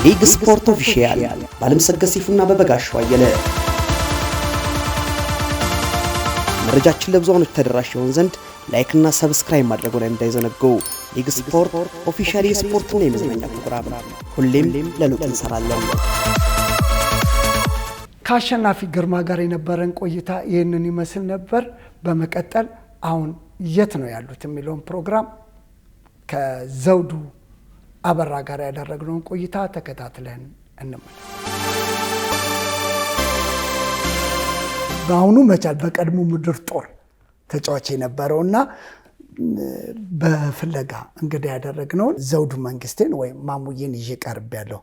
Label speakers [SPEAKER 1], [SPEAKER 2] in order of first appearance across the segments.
[SPEAKER 1] ሊግ ስፖርት ኦፊሻል ባለምሰገድ ሲፉና በበጋሻው አየለ። መረጃችን ለብዙዎች ተደራሽ ይሆን ዘንድ ላይክ እና ሰብስክራይብ ማድረጉን እንዳይዘነጉ። ሊግ ስፖርት ኦፊሻል የስፖርትና የመዝናኛ ፕሮግራም ሁሌም ለለውጥ እንሰራለን።
[SPEAKER 2] ከአሸናፊ ግርማ ጋር የነበረን ቆይታ ይህንን ይመስል ነበር። በመቀጠል አሁን የት ነው ያሉት የሚለውን ፕሮግራም ከዘውዱ አበራ ጋር ያደረግነውን ቆይታ ተከታትለን እንመለስ። በአሁኑ መቻል በቀድሞ ምድር ጦር ተጫዋች የነበረውና በፍለጋ እንግዳ ያደረግነው ዘውዱ መንግስቴን ወይም ማሙዬን ይዤ ቀርቤያለሁ።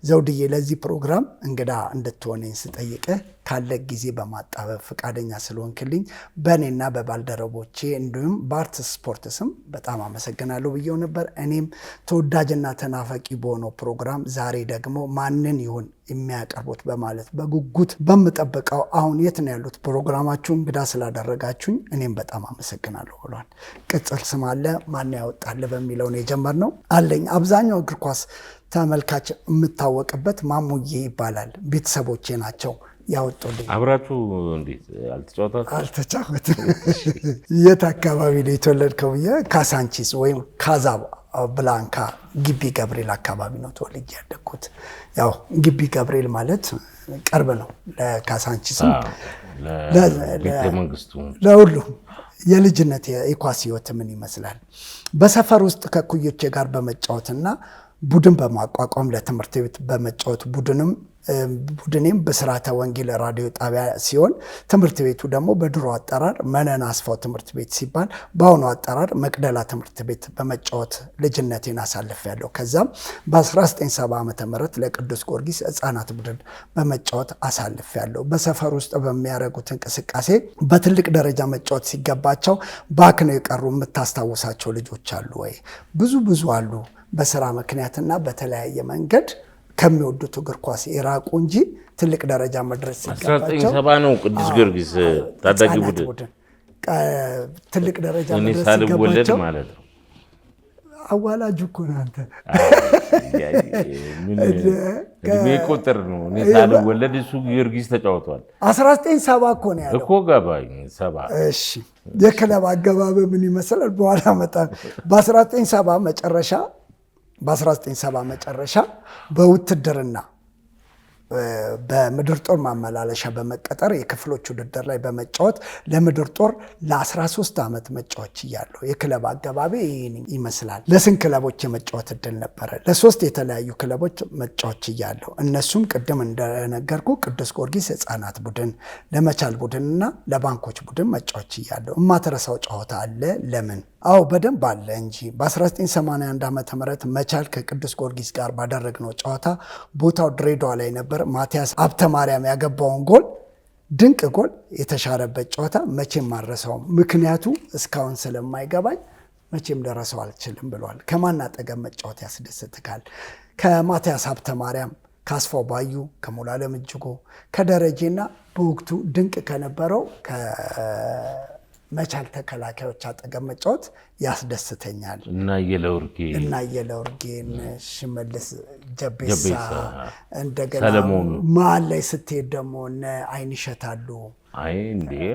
[SPEAKER 2] ዘውድዬ ለዚህ ፕሮግራም እንግዳ እንድትሆነኝ ስጠይቅህ ካለ ጊዜ በማጣበብ ፈቃደኛ ስለሆንክልኝ በእኔና በባልደረቦቼ እንዲሁም በአርት ስፖርት ስም በጣም አመሰግናለሁ ብዬው ነበር። እኔም ተወዳጅና ተናፋቂ በሆነው ፕሮግራም ዛሬ ደግሞ ማንን ይሆን የሚያቀርቡት በማለት በጉጉት በምጠብቀው አሁን የት ነው ያሉት ፕሮግራማችሁ እንግዳ ስላደረጋችሁኝ እኔም በጣም አመሰግናለሁ ብሏል። ቅጽል ስም አለ ማን ያወጣል በሚለው ነው የጀመርነው። አለኝ አብዛኛው እግር ኳስ ተመልካች የምታወቅበት ማሙዬ ይባላል። ቤተሰቦቼ ናቸው ያወጡልኝ።
[SPEAKER 3] አብራችሁ እንዴት
[SPEAKER 2] አልተጫወትም? የት አካባቢ ነው የተወለድከው? ካሳንቺስ ወይም ካዛብላንካ ግቢ ገብርኤል አካባቢ ነው ተወልጄ ያደግኩት። ያው ግቢ ገብርኤል ማለት ቅርብ ነው ለካሳንቺስም
[SPEAKER 3] ለቤተመንግስቱ
[SPEAKER 2] ለሁሉም። የልጅነት የኳስ ህይወት ምን ይመስላል? በሰፈር ውስጥ ከኩዮቼ ጋር በመጫወትና ቡድን በማቋቋም ለትምህርት ቤት በመጫወት ቡድኔም በስራተ ወንጌል ራዲዮ ጣቢያ ሲሆን ትምህርት ቤቱ ደግሞ በድሮ አጠራር መነን አስፋው ትምህርት ቤት ሲባል በአሁኑ አጠራር መቅደላ ትምህርት ቤት በመጫወት ልጅነቴን አሳልፌያለሁ። ከዛም በ1970 ዓ.ም ለቅዱስ ጊዮርጊስ ህፃናት ቡድን በመጫወት አሳልፌያለሁ። በሰፈር ውስጥ በሚያደርጉት እንቅስቃሴ በትልቅ ደረጃ መጫወት ሲገባቸው ባክነው የቀሩ የምታስታውሳቸው ልጆች አሉ ወይ? ብዙ አሉ። በስራ ምክንያትና በተለያየ መንገድ ከሚወዱት እግር ኳስ የራቁ እንጂ ትልቅ ደረጃ መድረስ ሲገባቸው
[SPEAKER 3] 1970 ነው ቅዱስ ጊዮርጊስ ታዳጊ ቡድን
[SPEAKER 2] ትልቅ ደረጃ መድረስ
[SPEAKER 3] ሲገባቸው ማለት ነው።
[SPEAKER 2] አዋላጅ እኮ ነው አንተ።
[SPEAKER 3] እድሜ ቁጥር ነው። እኔ ሳልወለድ እሱ ጊዮርጊስ ተጫውቷል።
[SPEAKER 2] 1970 እኮ ነው ያለው
[SPEAKER 3] እኮ ገባኝ 70።
[SPEAKER 2] እሺ የክለብ አገባብ ምን ይመስላል? በኋላ መጣ። በ1970 መጨረሻ በውትድርና በምድር ጦር ማመላለሻ በመቀጠር የክፍሎች ውድድር ላይ በመጫወት ለምድር ጦር ለ13 ዓመት መጫወት እያለሁ የክለብ አገባቢ ይመስላል። ለስንት ክለቦች የመጫወት እድል ነበረ? ለ3 የተለያዩ ክለቦች መጫወት እያለሁ እነሱም ቅድም እንደነገርኩ ቅዱስ ጊዮርጊስ ህፃናት ቡድን፣ ለመቻል ቡድንና ለባንኮች ቡድን መጫወት እያለሁ። የማትረሳው ጨዋታ አለ? ለምን? አዎ በደንብ አለ እንጂ። በ1981 ዓ.ም መቻል ከቅዱስ ጊዮርጊስ ጋር ባደረግነው ጨዋታ ቦታው ድሬዳዋ ላይ ነበር። ማቲያስ ሀብተማርያም ያገባውን ጎል ድንቅ ጎል የተሻረበት ጨዋታ መቼም አልረሳውም። ምክንያቱ እስካሁን ስለማይገባኝ መቼም ልረሳው አልችልም ብሏል። ከማን አጠገብ መጫወት ያስደስትካል? ከማቲያስ ሀብተማርያም፣ ከአስፋው ባዩ፣ ከሙሉዓለም እጅጉ፣ ከደረጄና በወቅቱ ድንቅ ከነበረው መቻል ተከላካዮች አጠገብ መጫወት ያስደስተኛል።
[SPEAKER 3] እና
[SPEAKER 2] የለውርጌን ሽመልስ ጀቤሳ እንደገና መሀል ላይ ስትሄድ ደግሞ እነ አይንሸት አሉ።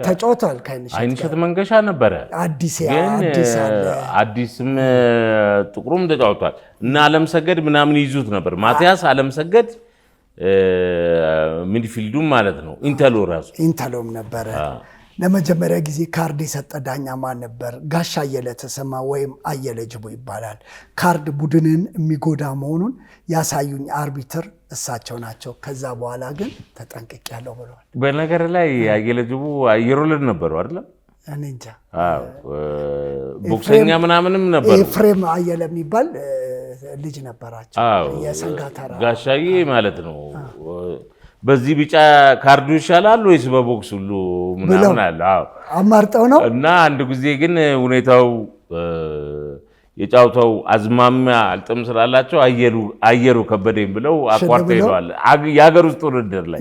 [SPEAKER 2] ተጫውተዋል።
[SPEAKER 3] አይንሸት መንገሻ ነበረ። አዲስም ጥቁሩም ተጫውቷል። እና አለምሰገድ ምናምን ይዙት ነበር። ማቲያስ አለምሰገድ ሚድፊልዱም ማለት ነው።
[SPEAKER 2] ኢንተሎም ነበረ። ለመጀመሪያ ጊዜ ካርድ የሰጠ ዳኛ ማን ነበር? ጋሻ አየለ ተሰማ ወይም አየለ ጅቦ ይባላል። ካርድ ቡድንን የሚጎዳ መሆኑን ያሳዩኝ አርቢትር እሳቸው ናቸው። ከዛ በኋላ ግን ተጠንቅቄያለሁ ብለዋል።
[SPEAKER 3] በነገር ላይ አየለ ጅቦ አየር ወለድ ነበሩ አይደለም?
[SPEAKER 2] እኔ እንጃ።
[SPEAKER 3] ቦክሰኛ ምናምንም ነበሩ።
[SPEAKER 2] ኤፍሬም አየለ የሚባል ልጅ ነበራቸው። የሰንጋተራ
[SPEAKER 3] ጋሻዬ ማለት ነው። በዚህ ቢጫ ካርዱ ይሻላል ወይስ በቦክስ ሁሉ ምናምን አለ?
[SPEAKER 2] አማርጠው ነው። እና
[SPEAKER 3] አንድ ጊዜ ግን ሁኔታው የጫውታው አዝማሚያ አልጥም ስላላቸው አየሩ ከበደኝ ብለው አቋርጠው ሄደዋል። የሀገር ውስጥ ውድድር ላይ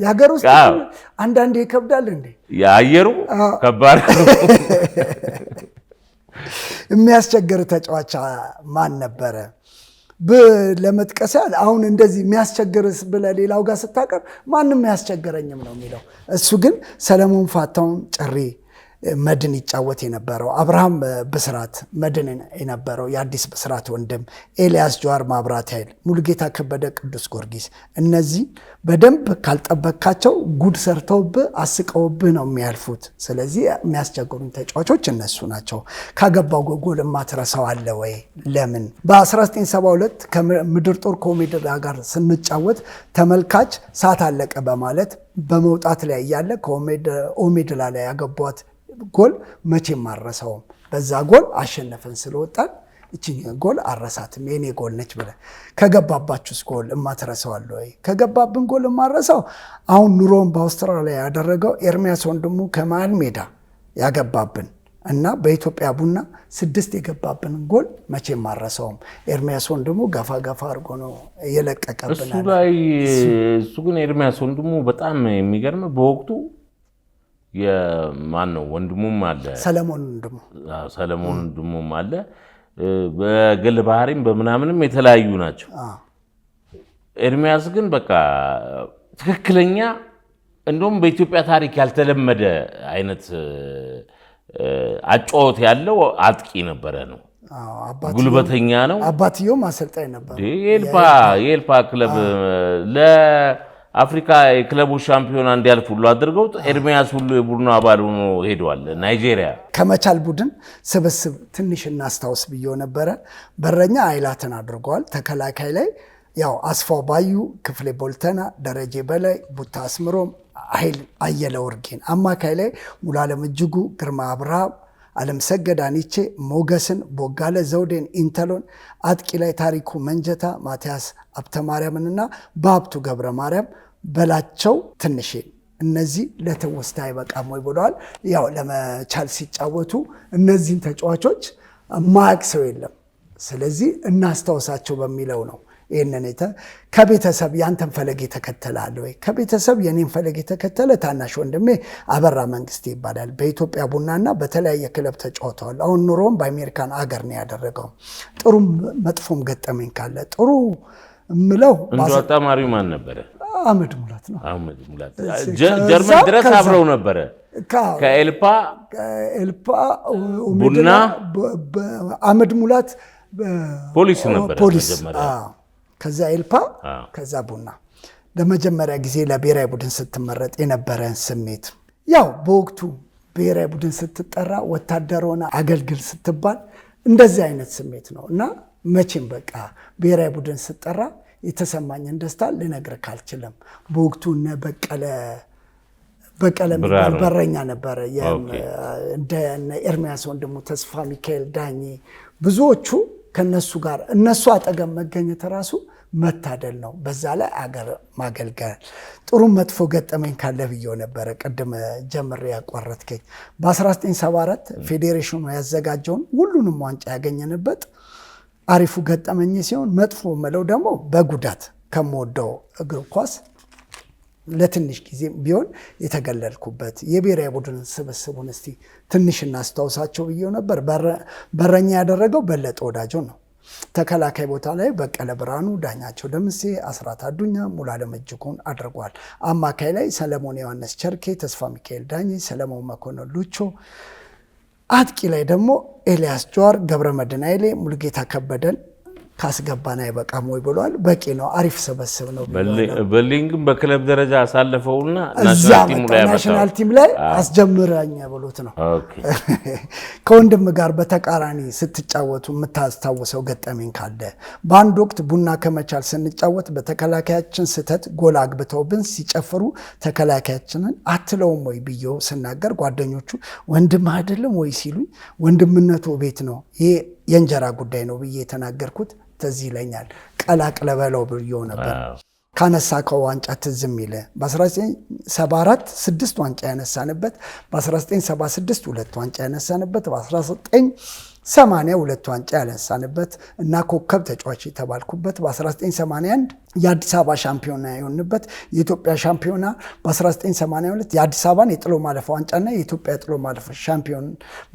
[SPEAKER 2] አንዳንዴ ይከብዳል እንዴ?
[SPEAKER 3] የአየሩ ከባድ ነው።
[SPEAKER 2] የሚያስቸግር ተጫዋች ማን ነበረ? ለመጥቀስ ያህል አሁን እንደዚህ የሚያስቸግርስ ብለህ ሌላው ጋር ስታቀር ማንም ያስቸግረኝም ነው የሚለው። እሱ ግን ሰለሞን ፋንታሁን ጭሬ መድን ይጫወት የነበረው፣ አብርሃም ብስራት መድን የነበረው የአዲስ ብስራት ወንድም፣ ኤልያስ ጀዋር ማብራት ኃይል፣ ሙሉጌታ ከበደ ቅዱስ ጊዮርጊስ፣ እነዚህ በደንብ ካልጠበካቸው ጉድ ሰርተውብህ አስቀውብህ ነው የሚያልፉት። ስለዚህ የሚያስቸግሩኝ ተጫዋቾች እነሱ ናቸው። ካገባው ጎል የማትረሳው አለ ወይ? ለምን? በ1972 ከምድር ጦር ከኦሜድላ ጋር ስንጫወት ተመልካች ሰዓት አለቀ በማለት በመውጣት ላይ እያለ ከኦሜድላ ላይ ያገቧት ጎል መቼም አረሳውም። በዛ ጎል አሸነፈን ስለወጣን እቺን ጎል አረሳትም የኔ ጎል ነች ብለህ ከገባባችሁስ ጎል እማትረሳዋል ወይ? ከገባብን ጎል እማረሳው አሁን ኑሮውን በአውስትራሊያ ያደረገው ኤርሚያስ ወንድሙ ከመሃል ሜዳ ያገባብን እና በኢትዮጵያ ቡና 6 የገባብን ጎል መቼም አረሳውም። ኤርሚያስ ወንድሙ ገፋ አድርጎ ነው የለቀቀብን።
[SPEAKER 3] እሱ ግን ኤርሚያስ ወንድሙ በጣም የሚገርም በወቅቱ የማን ነው ወንድሙም አለ
[SPEAKER 2] ሰለሞን
[SPEAKER 3] ወንድሙም አለ። በግል ባህሪም በምናምንም የተለያዩ ናቸው። ኤርሚያስ ግን በቃ ትክክለኛ እንደውም በኢትዮጵያ ታሪክ ያልተለመደ አይነት አጫወት ያለው አጥቂ ነበረ ነው። ጉልበተኛ ነው።
[SPEAKER 2] አባትየውም አሰልጣኝ ነበር።
[SPEAKER 3] የኤልፓ ክለብ ለአፍሪካ የክለቦች ሻምፒዮና እንዲያልፍ ሁሉ አድርገው ኤርሚያስ ሁሉ የቡድኑ አባል ሆኖ ሄደዋል ናይጄሪያ።
[SPEAKER 2] ከመቻል ቡድን ስብስብ ትንሽ እናስታውስ ብዬው ነበረ። በረኛ አይላትን አድርገዋል። ተከላካይ ላይ ያው አስፋው ባዩ፣ ክፍሌ ቦልተና፣ ደረጀ በላይ፣ ቡታ አስምሮም፣ ኃይል አየለ ወርጌን። አማካይ ላይ ሙሉዓለም እጅጉ፣ ግርማ አብርሃም፣ አለም ሰገድ አኒቼ፣ ሞገስን፣ ቦጋለ ዘውዴን፣ ኢንተሎን። አጥቂ ላይ ታሪኩ መንጀታ፣ ማቲያስ አብተማርያምንና በሀብቱ ገብረ ማርያም፣ በላቸው ትንሼን። እነዚህ ለትውስታ አይበቃም ወይ ብለዋል። ያው ለመቻል ሲጫወቱ እነዚህን ተጫዋቾች ማያቅ ሰው የለም። ስለዚህ እናስታውሳቸው በሚለው ነው። ይህንን ከቤተሰብ ያንተን ፈለግ የተከተለ አለ ወይ? ከቤተሰብ የኔን ፈለግ የተከተለ ታናሽ ወንድሜ አበራ መንግስቴ ይባላል። በኢትዮጵያ ቡናና በተለያየ ክለብ ተጫውተዋል። አሁን ኑሮም በአሜሪካን አገር ነው ያደረገው። ጥሩም መጥፎም ገጠመኝ ካለ ጥሩ ምለው
[SPEAKER 3] ተማሪው ማን ነበረ?
[SPEAKER 2] አህመድ ሙላት ነው።
[SPEAKER 3] አህመድ ሙላት ጀርመን ድረስ አብረው ነበረ። ከኤልፓ ቡና
[SPEAKER 2] አህመድ ሙላት
[SPEAKER 3] ፖሊስ ነበር መጀመሪያ።
[SPEAKER 2] ከዛ ኤልፓ ከዛ ቡና። ለመጀመሪያ ጊዜ ለብሔራዊ ቡድን ስትመረጥ የነበረን ስሜት ያው በወቅቱ ብሔራዊ ቡድን ስትጠራ ወታደር ሆነ አገልግል ስትባል እንደዚህ አይነት ስሜት ነው እና መቼም በቃ ብሔራዊ ቡድን ስትጠራ የተሰማኝን ደስታ ልነግርህ አልችልም። በወቅቱ እነ በቀለ የሚባል በረኛ ነበረ። እንደ ኤርሚያስ ወንድሙ፣ ተስፋ ሚካኤል ዳኜ፣ ብዙዎቹ ከነሱ ጋር እነሱ አጠገብ መገኘት ራሱ መታደል ነው። በዛ ላይ አገር ማገልገል። ጥሩ መጥፎ ገጠመኝ ካለ ብዬው ነበረ ቅድም ጀምሬ ያቋረጥከኝ። በ1974 ፌዴሬሽኑ ያዘጋጀውን ሁሉንም ዋንጫ ያገኘንበት አሪፉ ገጠመኝ ሲሆን፣ መጥፎ መለው ደግሞ በጉዳት ከምወደው እግር ኳስ ለትንሽ ጊዜ ቢሆን የተገለልኩበት የብሔራዊ ቡድን ስብስቡን እስቲ ትንሽ እናስታውሳቸው ብዬው ነበር። በረኛ ያደረገው በለጠ ወዳጆ ነው። ተከላካይ ቦታ ላይ በቀለ ብርሃኑ፣ ዳኛቸው ደምሴ፣ አስራት አዱኛ፣ ሙሉዓለም እጅጉን አድርጓል። አማካይ ላይ ሰለሞን ዮሐንስ ቸርኬ፣ ተስፋ ሚካኤል ዳኜ፣ ሰለሞን መኮንን ሉቾ። አጥቂ ላይ ደግሞ ኤልያስ ጀዋር፣ ገብረመድህን ኃይሌ፣ ሙሉጌታ ከበደን ካስገባን አይበቃም ወይ ብሏል። በቂ ነው። አሪፍ ስብስብ ነው።
[SPEAKER 3] በሊንግም በክለብ ደረጃ አሳለፈውና
[SPEAKER 2] ናሽናል ቲም ላይ አስጀምረኝ ብሎት ነው። ከወንድም ጋር በተቃራኒ ስትጫወቱ የምታስታውሰው ገጠመኝ ካለ? በአንድ ወቅት ቡና ከመቻል ስንጫወት በተከላካያችን ስህተት ጎል አግብተውብን ሲጨፍሩ ተከላካያችንን አትለውም ወይ ብዬው ስናገር ጓደኞቹ ወንድም አይደለም ወይ ሲሉኝ ወንድምነቱ ቤት ነው ይሄ የእንጀራ ጉዳይ ነው ብዬ የተናገርኩት ትዝ ይለኛል። ቀላቅለ በለው ብዬው ነበር። ካነሳከው ዋንጫ ትዝ የሚል በ1974 6 ዋንጫ ያነሳንበት፣ በ1976 2 ዋንጫ ያነሳንበት፣ በ1980 82 ዋንጫ ያነሳንበት እና ኮከብ ተጫዋች የተባልኩበት በ1981 የአዲስ አበባ ሻምፒዮና የሆንበት የኢትዮጵያ ሻምፒዮና በ1982 የአዲስ አበባን የጥሎ ማለፍ ዋንጫና የኢትዮጵያ ጥሎ ማለፍ ሻምፒዮን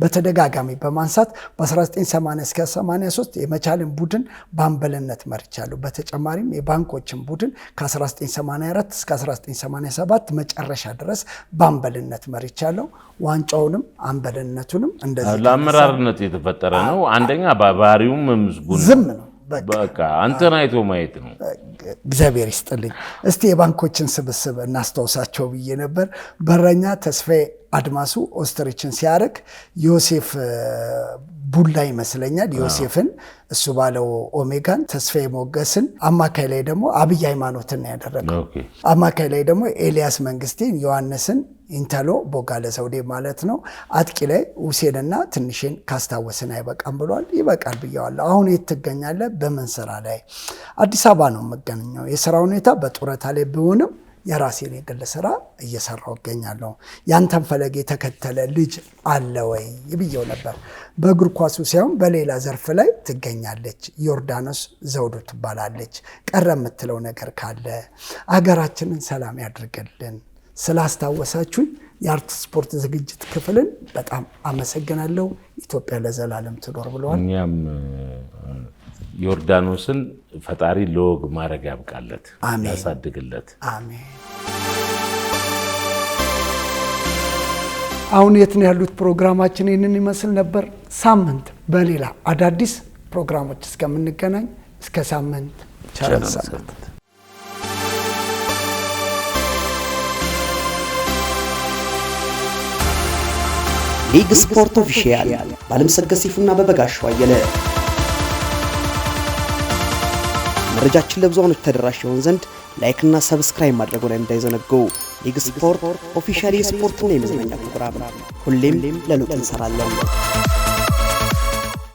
[SPEAKER 2] በተደጋጋሚ በማንሳት በ1980 እስከ 83 የመቻልን ቡድን በአምበልነት መርቻለሁ። በተጨማሪም የባንኮችን ቡድን ከ1984 እስከ 1987 መጨረሻ ድረስ በአምበልነት መርቻለሁ። ዋንጫውንም አምበልነቱንም እንደዚህ
[SPEAKER 3] ለአመራርነት የተፈጠረ ነው። አንደኛ በባህሪውም ምስጉን
[SPEAKER 2] ዝም ነው።
[SPEAKER 3] በቃ አንተን አይቶ ማየት ነው።
[SPEAKER 2] እግዚአብሔር ይስጥልኝ። እስቲ የባንኮችን ስብስብ እናስታውሳቸው ብዬ ነበር። በረኛ ተስፋዬ አድማሱ ኦስትሪችን ሲያደርግ ዮሴፍ ቡላ ይመስለኛል ዮሴፍን እሱ ባለው ኦሜጋን ተስፋዬ ሞገስን፣ አማካይ ላይ ደግሞ አብይ ሃይማኖትን ያደረገው። አማካይ ላይ ደግሞ ኤልያስ መንግስቴን፣ ዮሐንስን ኢንተሎ ቦጋለ ዘውዴ ማለት ነው። አጥቂ ላይ ሁሴንና ትንሽን ካስታወስን አይበቃም ብሏል። ይበቃል ብየዋለሁ። አሁን የት ትገኛለህ? በምን ስራ ላይ? አዲስ አበባ ነው የምገኘው። የስራ ሁኔታ በጡረታ ላይ ቢሆንም የራሴን የግል ስራ እየሰራው እገኛለሁ። ያንተን ፈለግ የተከተለ ልጅ አለ ወይ ብየው ነበር። በእግር ኳሱ ሳይሆን በሌላ ዘርፍ ላይ ትገኛለች። ዮርዳኖስ ዘውዱ ትባላለች። ቀረ የምትለው ነገር ካለ አገራችንን ሰላም ያድርግልን። ስላስታወሳችሁኝ የአርት ስፖርት ዝግጅት ክፍልን በጣም አመሰግናለሁ። ኢትዮጵያ ለዘላለም ትኖር ብለዋል።
[SPEAKER 3] እኛም ዮርዳኖስን ፈጣሪ ለወግ ማድረግ ያብቃለት፣ ያሳድግለት።
[SPEAKER 2] አሜን። አሁን የት ነው ያሉት? ፕሮግራማችን ይህንን ይመስል ነበር። ሳምንት በሌላ አዳዲስ ፕሮግራሞች እስከምንገናኝ እስከ ሳምንት ቸር ሰንብቱ።
[SPEAKER 1] ሊግ ስፖርት ኦፊሻል ባለምሰገድ ሲፉና በበጋሻው አየለ። መረጃችን ለብዙዎች ተደራሽ ይሆን ዘንድ ላይክ እና ሰብስክራይብ ማድረጉን እንዳይዘነጉ። ሊግ ስፖርት ኦፊሻል የስፖርትና የመዝናኛ ፕሮግራም ሁሌም ለለውጥ እንሰራለን።